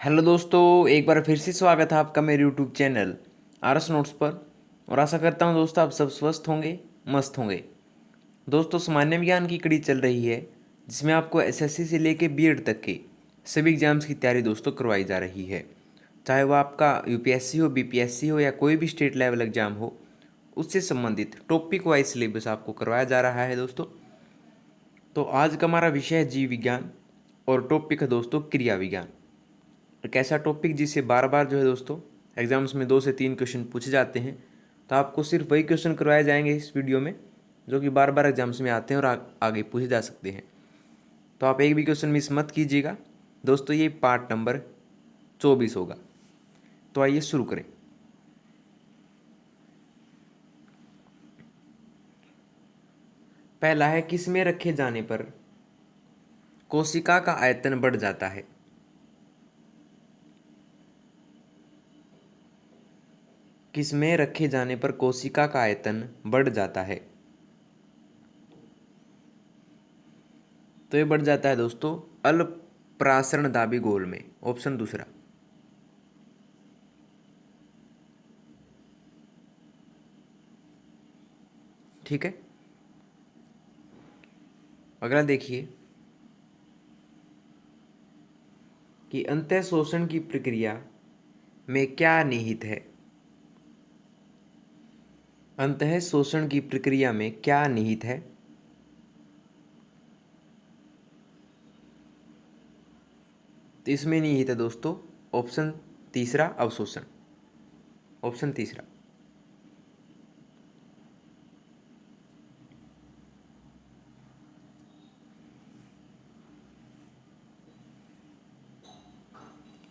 Hello दोस्तों, एक बार फिर से स्वागत है आपका मेरे यूट्यूब चैनल आरएस नोट्स पर। और आशा करता हूं दोस्तों आप सब स्वस्थ होंगे, मस्त होंगे। दोस्तों, सामान्य विज्ञान की कड़ी चल रही है जिसमें आपको एसएससी से लेकर बीएड तक के सभी एग्जाम्स की तैयारी दोस्तों करवाई जा रही है। चाहे वह आपका यूपीएससी हो, बीपीएससी हो या कोई भी स्टेट लेवल एग्जाम हो, उससे संबंधित टॉपिक वाइज सिलेबस आपको करवाया जा रहा है दोस्तों। तो आज का हमारा विषय है जीव विज्ञान और टॉपिक है दोस्तों क्रिया विज्ञान। एक ऐसा टॉपिक जिससे बार बार जो है दोस्तों एग्जाम्स में 2 से 3 क्वेश्चन पूछे जाते हैं। तो आपको सिर्फ वही क्वेश्चन करवाए जाएंगे इस वीडियो में जो कि बार बार एग्जाम्स में आते हैं और आगे पूछे जा सकते हैं। तो आप एक भी क्वेश्चन मिस मत कीजिएगा दोस्तों। ये पार्ट नंबर 24 होगा। तो आइए शुरू करें। पहला है, किस में रखे जाने पर कोशिका का आयतन बढ़ जाता है? किस में रखे जाने पर कोशिका का आयतन बढ़ जाता है? तो ये बढ़ जाता है दोस्तों अल्पप्राशरण दाबी गोल में, ऑप्शन दूसरा। ठीक है, अगला देखिए कि अंतः शोषण की प्रक्रिया में क्या निहित है? अंतः शोषण की प्रक्रिया में क्या निहित है? तो इसमें निहित है दोस्तों ऑप्शन तीसरा, अवशोषण। ऑप्शन तीसरा।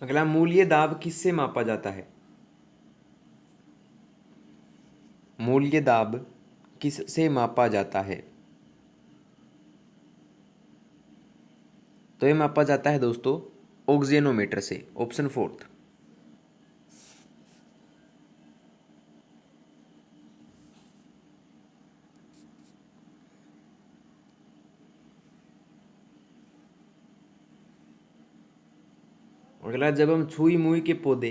अगला, मूल्य दाब किससे मापा जाता है? मूल्य दाब किससे मापा जाता है? तो ये मापा जाता है दोस्तों ऑक्सीजनोमीटर से, ऑप्शन फोर्थ। अगला, जब हम छुई मुई के पौधे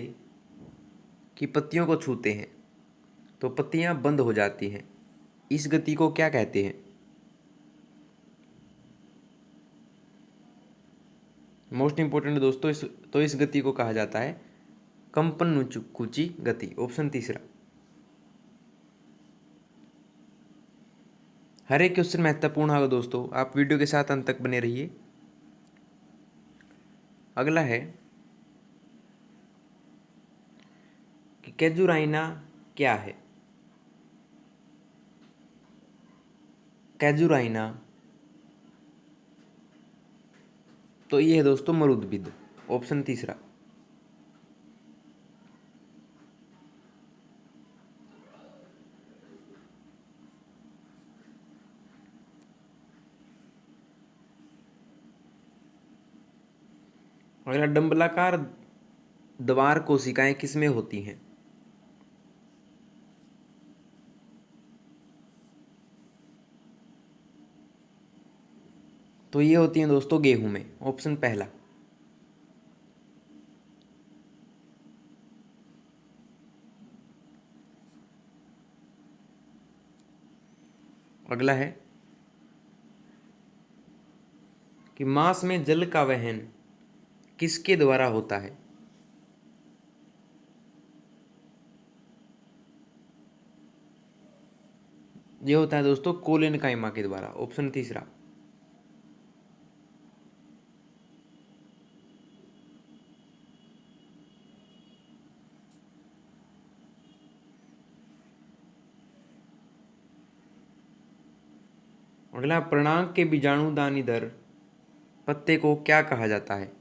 की पत्तियों को छूते हैं तो पत्तियां बंद हो जाती हैं। इस गति को क्या कहते हैं? मोस्ट इंपॉर्टेंट दोस्तों, इस गति को कहा जाता है कंपन नुचुकुची गति, ऑप्शन तीसरा। हर एक क्वेश्चन महत्वपूर्ण होगा दोस्तों, आप वीडियो के साथ अंत तक बने रहिए। अगला है कि कैजुराइना क्या है? कैजुराइना, तो ये है दोस्तों मरुद्भिद, ऑप्शन तीसरा। अगला, डंबलाकार द्वार कोशिकाएं किसमें होती हैं? तो ये होती हैं दोस्तों गेहूं में, ऑप्शन पहला। अगला है कि मांस में जल का वहन किसके द्वारा होता है? ये होता है दोस्तों कोलेन काइमा के द्वारा, ऑप्शन तीसरा। अगला, पर्णांक के बीजाणुदानी दर पत्ते को क्या कहा जाता है?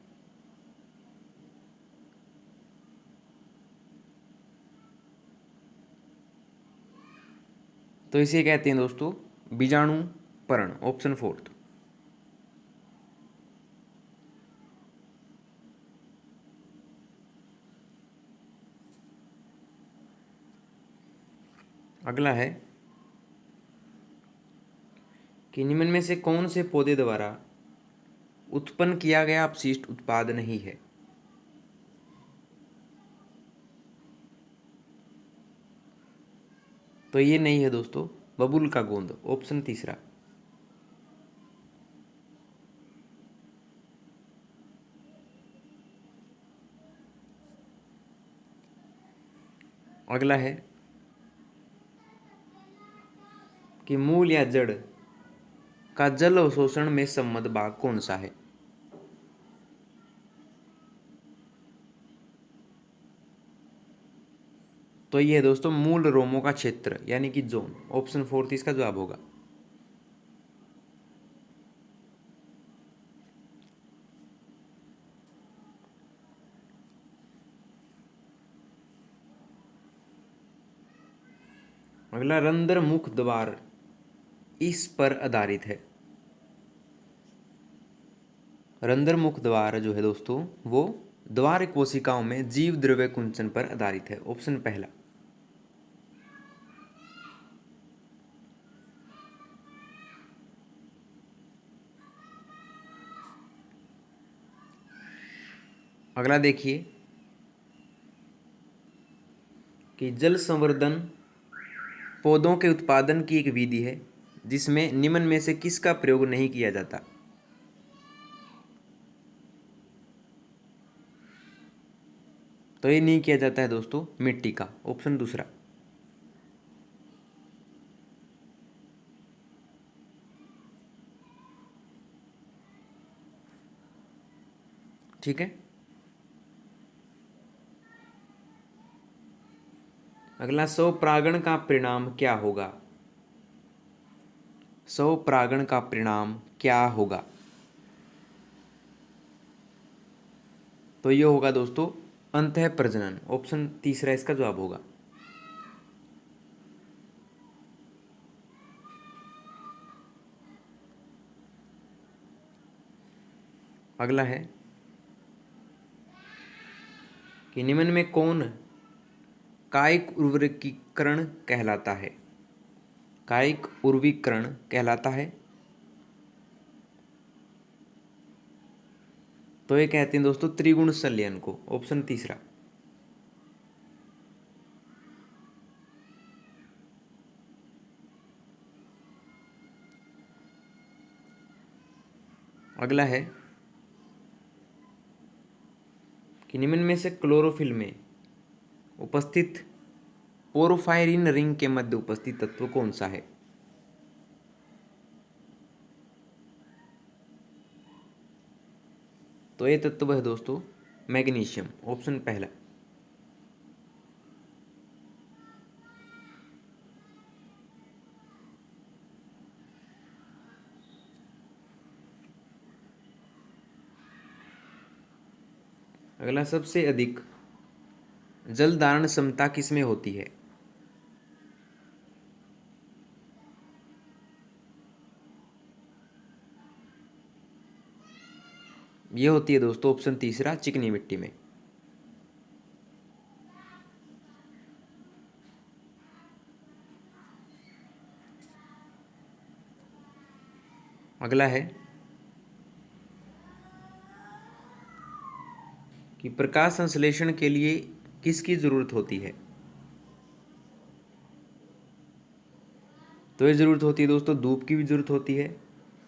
तो इसे कहते हैं दोस्तों बीजाणु पर्ण, ऑप्शन फोर्थ। अगला है कि निम्न में से कौन से पौधे द्वारा उत्पन्न किया गया अपशिष्ट उत्पाद नहीं है? तो ये नहीं है दोस्तों बबूल का गोंद, ऑप्शन तीसरा। अगला है कि मूल या जड़ का जल अवशोषण में सम्मत भाग कौन सा है? तो ये है दोस्तों मूल रोमों का क्षेत्र यानी कि जोन, ऑप्शन फोर्थ इसका जवाब होगा। अगला रंध्र मुख द्वार इस पर आधारित है। रंध्र मुख द्वार जो है दोस्तों वो द्वार कोशिकाओं में जीव द्रव्य कुंचन पर आधारित है, ऑप्शन पहला। अगला देखिए कि जल संवर्धन पौधों के उत्पादन की एक विधि है जिसमें निम्न में से किसका प्रयोग नहीं किया जाता? तो ये नहीं किया जाता है दोस्तों मिट्टी का, ऑप्शन दूसरा। ठीक है। अगला स्वपरागण का परिणाम क्या होगा? स्वपरागण का परिणाम क्या होगा? तो ये होगा दोस्तों अंतः प्रजनन, ऑप्शन तीसरा इसका जवाब होगा। अगला है कि निम्न में कौन कायिक उर्वरीकरण कहलाता है? कायिक उर्वरीकरण कहलाता है। तो ये कहते हैं दोस्तों त्रिगुण संलयन को, ऑप्शन तीसरा। अगला है कि निम्न में से क्लोरोफिल में उपस्थित पोरोफायरिन रिंग के मध्य उपस्थित तत्व कौन सा है? तो ये तत्व है दोस्तों मैग्नीशियम, ऑप्शन पहला। अगला सबसे अधिक जल धारण क्षमता किसमें होती है? ये होती है दोस्तों ऑप्शन तीसरा चिकनी मिट्टी में। अगला है कि प्रकाश संश्लेषण के लिए किसकी जरूरत होती है? तो ये जरूरत होती है दोस्तों धूप की भी जरूरत होती है,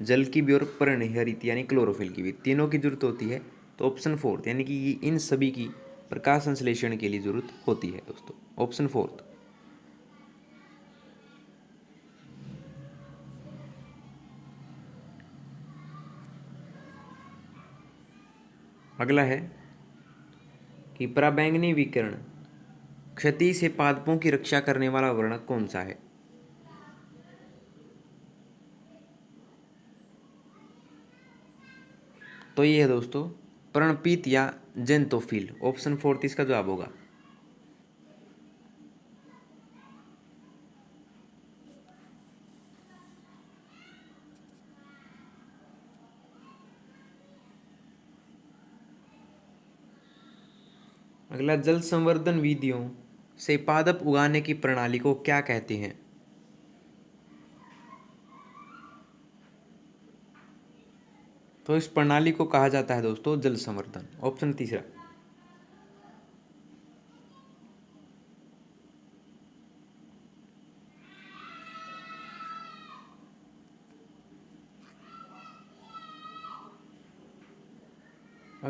जल की भी और पर्णहरित यानी क्लोरोफिल की भी, तीनों की जरूरत होती है। तो ऑप्शन फोर्थ यानी कि इन सभी की प्रकाश संश्लेषण के लिए जरूरत होती है दोस्तों, ऑप्शन फोर्थ। अगला है कि पराबैंगनी विकिरण क्षति से पादपों की रक्षा करने वाला वर्णक कौन सा है? तो ये है दोस्तों पर्णपीत या जेंतोफिल, ऑप्शन फोर्थ इसका जवाब होगा। अगला जल संवर्धन विधियों से पादप उगाने की प्रणाली को क्या कहते हैं? तो इस प्रणाली को कहा जाता है दोस्तों जल संवर्धन, ऑप्शन तीसरा।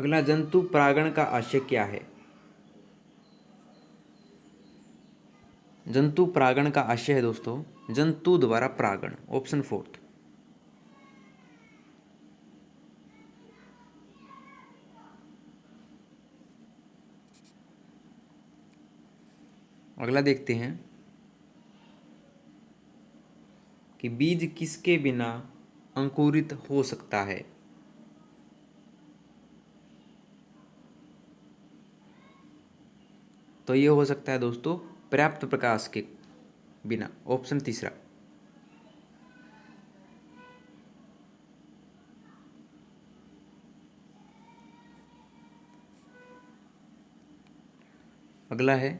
अगला, जंतु परागण का आशय क्या है? जंतु परागण का आशय है दोस्तों जंतु द्वारा परागण, ऑप्शन फोर्थ। अगला देखते हैं कि बीज किसके बिना अंकुरित हो सकता है? तो ये हो सकता है दोस्तों पर्याप्त प्रकाश के बिना, ऑप्शन तीसरा। अगला है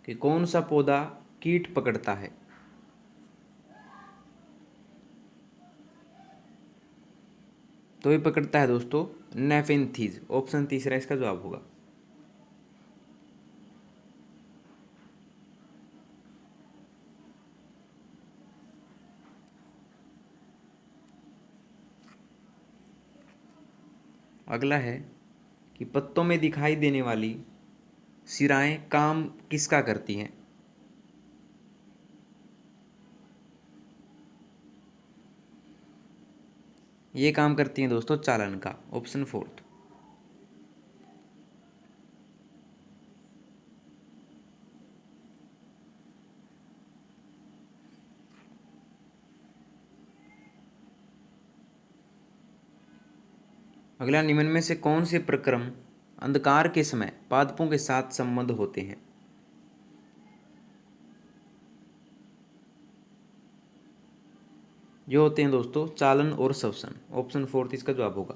कि कौन सा पौधा कीट पकड़ता है? तो ये पकड़ता है दोस्तों नेफेंथीज, ऑप्शन तीसरा इसका जवाब होगा। अगला है कि पत्तों में दिखाई देने वाली सिराएं काम किसका करती हैं? ये काम करती हैं दोस्तों चालन का, ऑप्शन फोर्थ। अगला, निम्न में से कौन से प्रक्रम अंधकार के समय पादपों के साथ संबद्ध होते हैं? जो होते हैं दोस्तों चालन और श्वसन, ऑप्शन फोर्थ इसका जवाब होगा।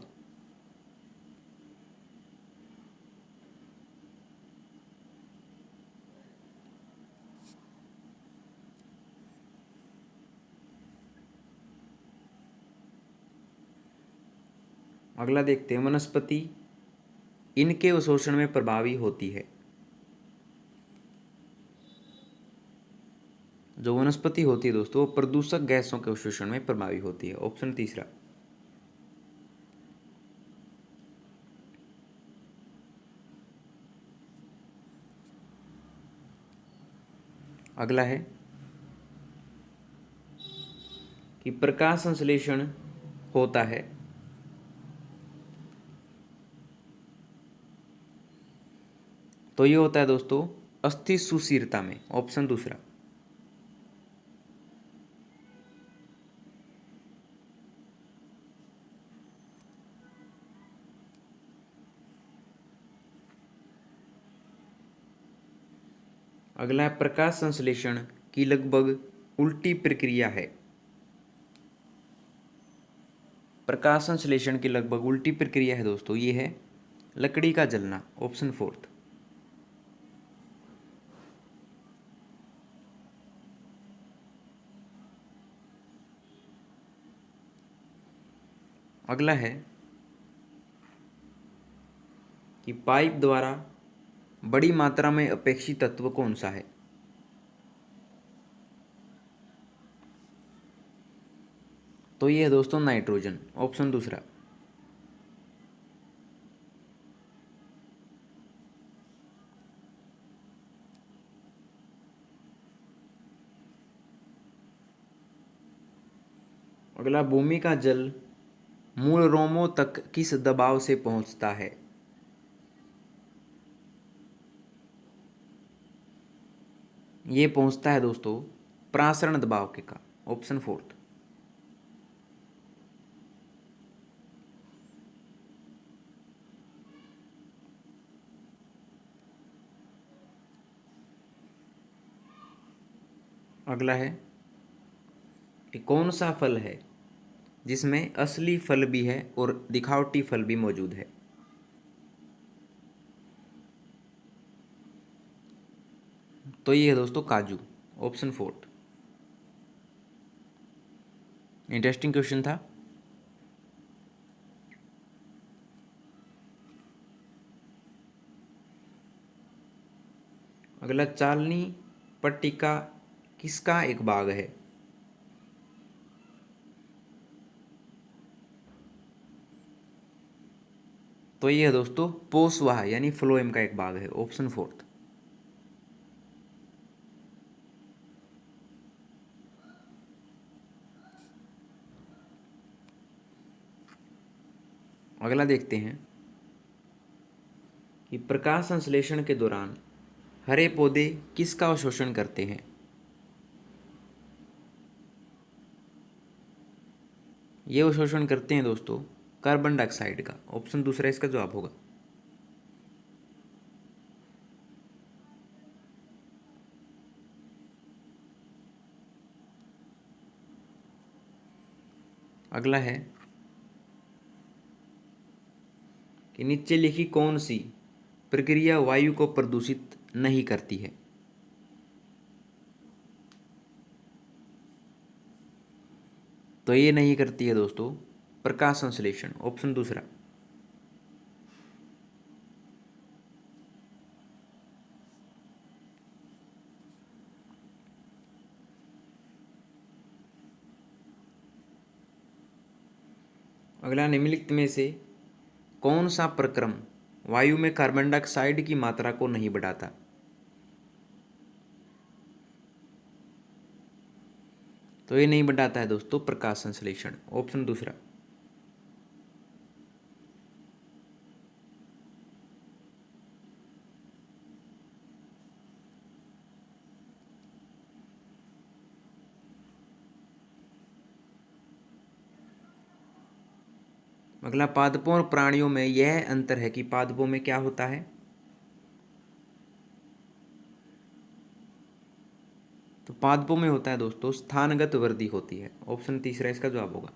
अगला देखते हैं, वनस्पति इनके अवशोषण में प्रभावी होती है। जो वनस्पति होती है दोस्तों वो प्रदूषक गैसों के अवशोषण में प्रभावी होती है, ऑप्शन तीसरा। अगला है कि प्रकाश संश्लेषण होता है तो ये होता है दोस्तों अस्थि सुशीरता में, ऑप्शन दूसरा। अगला है, प्रकाश संश्लेषण की लगभग उल्टी प्रक्रिया है। प्रकाश संश्लेषण की लगभग उल्टी प्रक्रिया है दोस्तों, ये है लकड़ी का जलना, ऑप्शन फोर्थ। अगला है कि पाइप द्वारा बड़ी मात्रा में अपेक्षित तत्व कौन सा है? तो ये है दोस्तों नाइट्रोजन, ऑप्शन दूसरा। अगला, भूमि का जल मूल रोमों तक किस दबाव से पहुंचता है? ये पहुंचता है दोस्तों प्रासरण दबाव के का, ऑप्शन फोर्थ। अगला है कि कौन सा फल है जिसमें असली फल भी है और दिखावटी फल भी मौजूद है? तो ये है दोस्तों काजू, ऑप्शन फोर्थ। इंटरेस्टिंग क्वेश्चन था। अगला, चालनी पट्टिका किसका एक भाग है? तो ये है दोस्तों पोषवाह यानी फ्लोएम का एक भाग है, ऑप्शन फोर्थ। अगला देखते हैं कि प्रकाश संश्लेषण के दौरान हरे पौधे किसका अवशोषण करते हैं। ये अवशोषण करते हैं दोस्तों कार्बन डाइऑक्साइड का, ऑप्शन दूसरा इसका जवाब होगा। अगला है कि नीचे लिखी कौन सी प्रक्रिया वायु को प्रदूषित नहीं करती है। तो ये नहीं करती है दोस्तों प्रकाश संश्लेषण, ऑप्शन दूसरा। अगला निम्नलिखित में से कौन सा प्रक्रम वायु में कार्बन डाइऑक्साइड की मात्रा को नहीं बढ़ाता। तो ये नहीं बढ़ाता है दोस्तों प्रकाश संश्लेषण, ऑप्शन दूसरा। अगला पादपों और प्राणियों में यह अंतर है कि पादपों में क्या होता है। तो पादपों में होता है दोस्तों स्थानगत वृद्धि होती है, ऑप्शन तीसरा इसका जवाब होगा।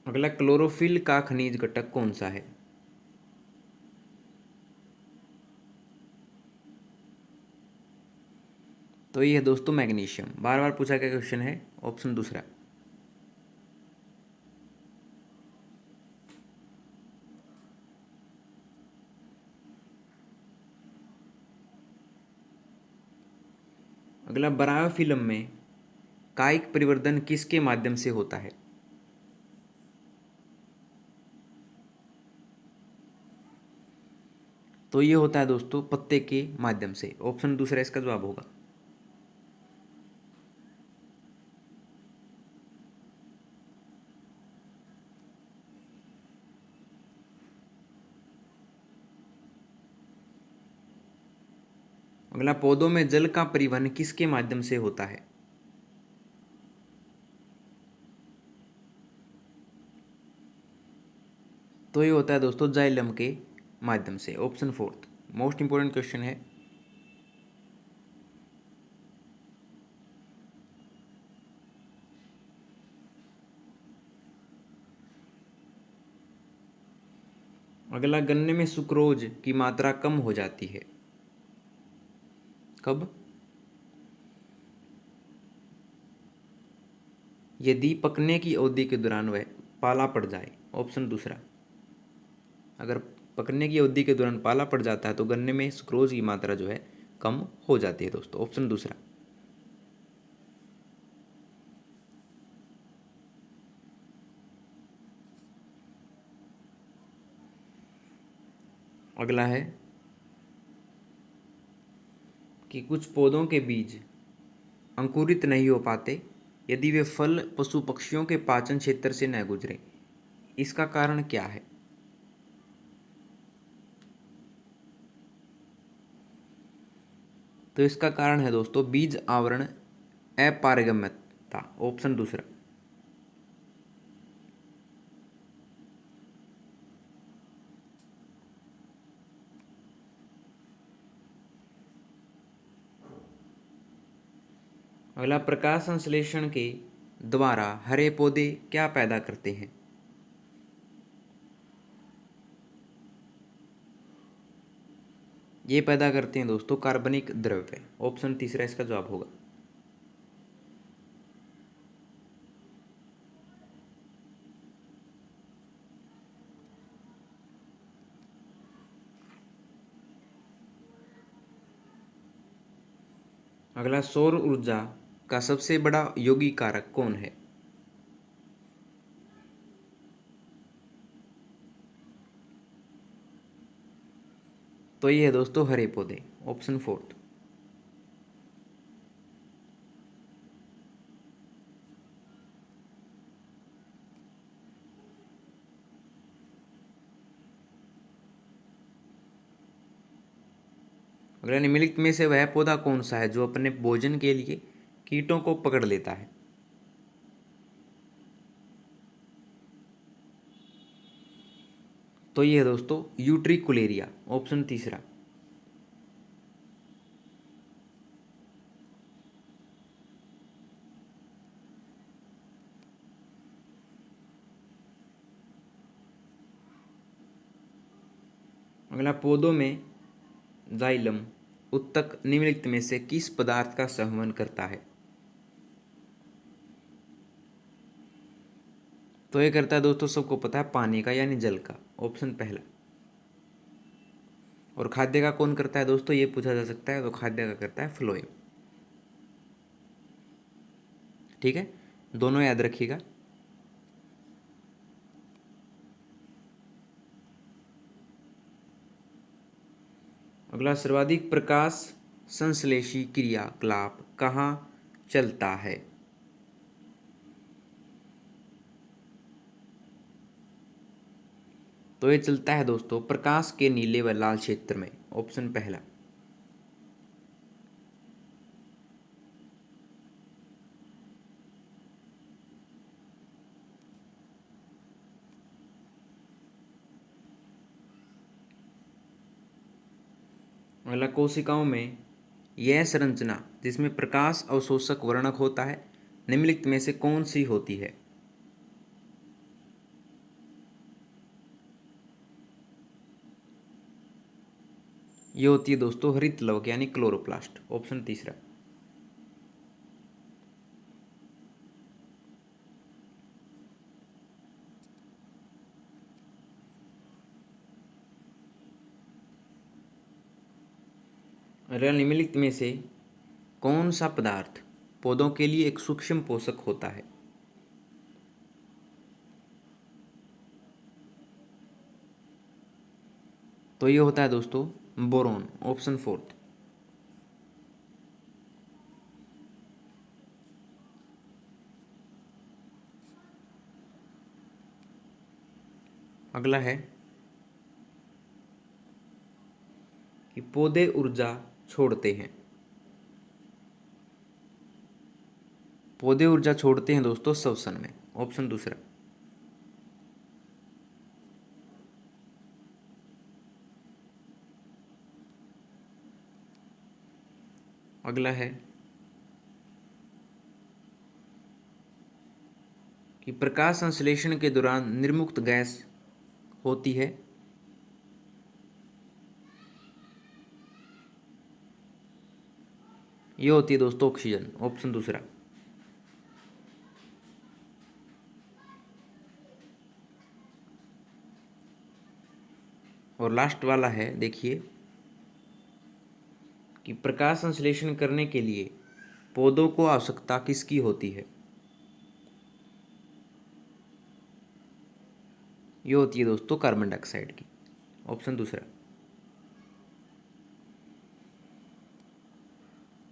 अगला क्लोरोफिल का खनिज घटक कौन सा है। तो ये है दोस्तों मैग्नीशियम, बार बार पूछा गया क्वेश्चन है, ऑप्शन दूसरा। अगला ब्रायोफिल्म में कायिक परिवर्धन किसके माध्यम से होता है। तो ये होता है दोस्तों पत्ते के माध्यम से, ऑप्शन दूसरा इसका जवाब होगा। अगला पौधों में जल का परिवहन किसके माध्यम से होता है। तो ये होता है दोस्तों जाइलम के माध्यम से, option fourth. Most important question है। अगला गन्ने में सुक्रोज की मात्रा कम हो जाती है, कब। यदि पकने की अवधि के दौरान वह पाला पड़ जाए, ऑप्शन दूसरा। अगर पकने की अवधि के दौरान पाला पड़ जाता है तो गन्ने में सुक्रोज की मात्रा जो है कम हो जाती है दोस्तों, ऑप्शन दूसरा। अगला है कि कुछ पौधों के बीज अंकुरित नहीं हो पाते यदि वे फल पशु पक्षियों के पाचन क्षेत्र से न गुजरे, इसका कारण क्या है। तो इसका कारण है दोस्तों बीज आवरण अपारगम्यता, ऑप्शन दूसरा। अगला प्रकाश संश्लेषण के द्वारा हरे पौधे क्या पैदा करते हैं। ये पैदा करते हैं दोस्तों कार्बनिक द्रव्य, ऑप्शन तीसरा इसका जवाब होगा। अगला, सौर ऊर्जा का सबसे बड़ा योगी कारक कौन है? तो ये है दोस्तों हरे पौधे, ऑप्शन फोर्थ। अगला, निम्नलिखित में से वह पौधा कौन सा है जो अपने भोजन के लिए कीटों को पकड़ लेता है? तो ये है दोस्तों यूट्रिकुलेरिया, ऑप्शन तीसरा। अगला, पौधों में जाइलम उत्तक निम्नलिखित में से किस पदार्थ का संवहन करता है? तो ये करता है दोस्तों, सबको पता है, पानी का यानी जल का, ऑप्शन पहला। और खाद्य का कौन करता है दोस्तों, ये पूछा जा सकता है, तो खाद्य का करता है फ्लोएम। ठीक है, दोनों याद रखिएगा। अगला, सर्वाधिक प्रकाश संश्लेषी क्रियाकलाप कहाँ चलता है? तो ये चलता है दोस्तों प्रकाश के नीले व लाल क्षेत्र में, ऑप्शन पहला। अगला, कोशिकाओं में यह संरचना जिसमें प्रकाश अवशोषक वर्णक होता है निम्नलिखित में से कौन सी होती है? ये होती है दोस्तों हरित लवक यानी क्लोरोप्लास्ट, ऑप्शन तीसरा। अगला, निम्नलिखित में से कौन सा पदार्थ पौधों के लिए एक सूक्ष्म पोषक होता है? तो ये होता है दोस्तों बोरोन, ऑप्शन फोर्थ। अगला है कि पौधे ऊर्जा छोड़ते हैं। पौधे ऊर्जा छोड़ते हैं दोस्तों श्वसन में, ऑप्शन दूसरा। अगला है कि प्रकाश संश्लेषण के दौरान निर्मुक्त गैस होती है। ये होती है दोस्तों ऑक्सीजन, ऑप्शन दूसरा। और लास्ट वाला है, देखिए कि प्रकाश संश्लेषण करने के लिए पौधों को आवश्यकता किसकी होती है? ये होती है दोस्तों कार्बन डाइऑक्साइड की, ऑप्शन दूसरा।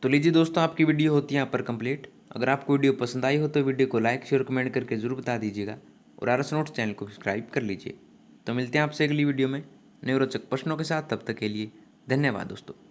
तो लीजिए दोस्तों, आपकी वीडियो होती है यहाँ पर कंप्लीट। अगर आपको वीडियो पसंद आई हो तो वीडियो को लाइक शेयर कमेंट करके जरूर बता दीजिएगा और आरएस नोट्स चैनल को सब्सक्राइब कर लीजिए। तो मिलते हैं आपसे अगली वीडियो में नए रोचक प्रश्नों के साथ, तब तक के लिए धन्यवाद दोस्तों।